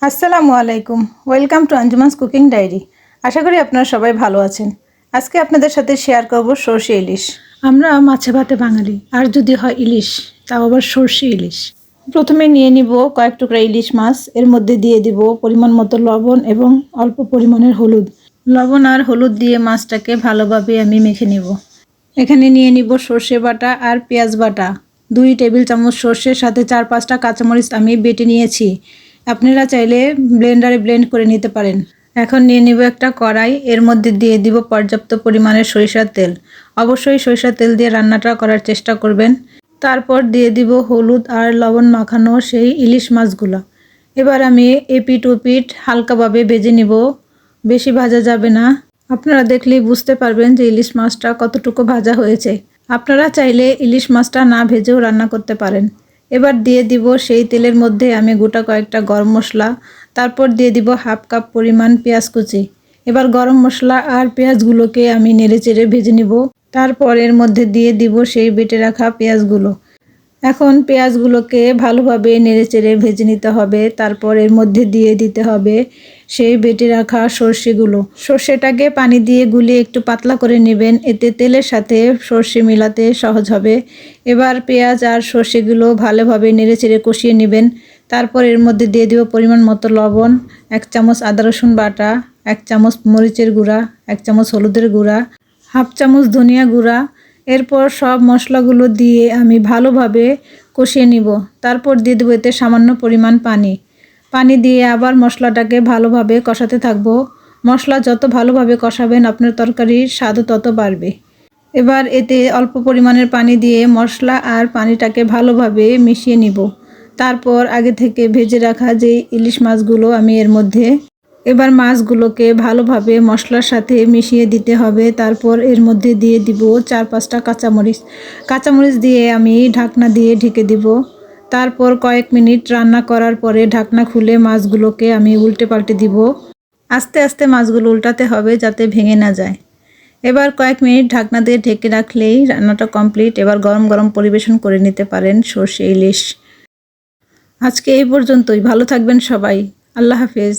আসসালামু আলাইকুম, welcome to আঞ্জুমানস cooking diary. আশা করি আপনারা সবাই ভালো আছেন। আজকে আপনাদের সাথে শেয়ার করব সরষে ইলিশ। আমরা মাছে ভাতে বাঙালি, আর যদি হয় ইলিশ তাও আবার সরষে ইলিশ। প্রথমে নিয়ে নিব কয়েক টুকরা ইলিশ মাছ, এর মধ্যে দিয়ে দিব পরিমাণ মতো লবণ এবং অল্প পরিমাণের হলুদ। লবণ আর হলুদ দিয়ে মাছটাকে ভালোভাবে আমি মেখে নিব। এখানে নিয়ে নিব সর্ষে বাটা আর পেঁয়াজ বাটা, 2 টেবিল চামচ সর্ষের সাথে 4-5টা কাঁচামরিচ আমি বেটে নিয়েছি। আপনারা চাইলে ব্লেন্ডারে ব্লেন্ড করে নিতে পারেন। এখন নিয়ে নিব একটা কড়াই, এর মধ্যে দিয়ে দিব পর্যাপ্ত পরিমাণের সরিষার তেল। অবশ্যই সরিষার তেল দিয়ে রান্নাটা করার চেষ্টা করবেন। তারপর দিয়ে দিব হলুদ আর লবণ মাখানো সেই ইলিশ মাছগুলো। এবার আমি এপিট ওপিট হালকাভাবে ভেজে নিব, বেশি ভাজা যাবে না। আপনারা দেখলেই বুঝতে পারবেন যে ইলিশ মাছটা কতটুকু ভাজা হয়েছে। আপনারা চাইলে ইলিশ মাছটা না ভেজেও রান্না করতে পারেন। এবার দিয়ে দিব সেই তেলের মধ্যে আমি গোটা কয়েকটা গরম মশলা, তারপর দিয়ে দিব হাফ কাপ পরিমাণ পেঁয়াজ কুচি। এবার গরম মশলা আর পেঁয়াজগুলোকে আমি নেড়েচেড়ে ভেজে নিব। তারপর এর মধ্যে দিয়ে দিব সেই বেটে রাখা পেঁয়াজগুলো। এখন পেঁয়াজগুলোকে ভালোভাবে নেড়েচেড়ে ভেজে নিতে হবে। তারপর এর মধ্যে দিয়ে দিতে হবে সেই বেটে রাখা সর্ষেগুলো। সর্ষেটাকে পানি দিয়ে গুলিয়ে একটু পাতলা করে নেবেন, এতে তেলের সাথে সর্ষে মিলাতে সহজ হবে। এবার পেঁয়াজ আর সর্ষেগুলো ভালোভাবে নেড়েচেড়ে কষিয়ে নেবেন। তারপর এর মধ্যে দিয়ে দিব পরিমাণ মতো লবণ, 1 চামচ আদা রসুন বাটা, 1 চামচ মরিচের গুঁড়া, 1 চামচ হলুদের গুঁড়া, হাফ চামচ ধনিয়া গুঁড়া। এরপর সব মশলাগুলো দিয়ে আমি ভালোভাবে কষিয়ে নিব। তারপর দিয়ে দেবো এতে সামান্য পরিমাণ পানি দিয়ে আবার মশলাটাকে ভালোভাবে কষাতে থাকবো। মশলা যত ভালোভাবে কষাবেন আপনার তরকারির স্বাদও তত বাড়বে। এবার এতে অল্প পরিমাণের পানি দিয়ে মশলা আর পানিটাকে ভালোভাবে মিশিয়ে নিব। তারপর আগে থেকে ভেজে রাখা যে ইলিশ মাছগুলো আমি এর মধ্যে, এবার মাছগুলোকে ভালোভাবে মশলার সাথে মিশিয়ে দিতে হবে। তারপর এর মধ্যে দিয়ে দিব 4-5টা কাঁচামরিচ দিয়ে আমি ঢাকনা দিয়ে ঢেকে দিব। তারপর কয়েক মিনিট রান্না করার পরে ঢাকনা খুলে মাছগুলোকে আমি উল্টে পাল্টে দিব। আস্তে আস্তে মাছগুলো উল্টাতে হবে যাতে ভেঙে না যায়। এবার কয়েক মিনিট ঢাকনা দিয়ে ঢেকে রাখলেই রান্নাটা কমপ্লিট। এবার গরম গরম পরিবেশন করে নিতে পারেন সরষে ইলিশ। আজকে এই পর্যন্তই। ভালো থাকবেন সবাই। আল্লাহ হাফেজ।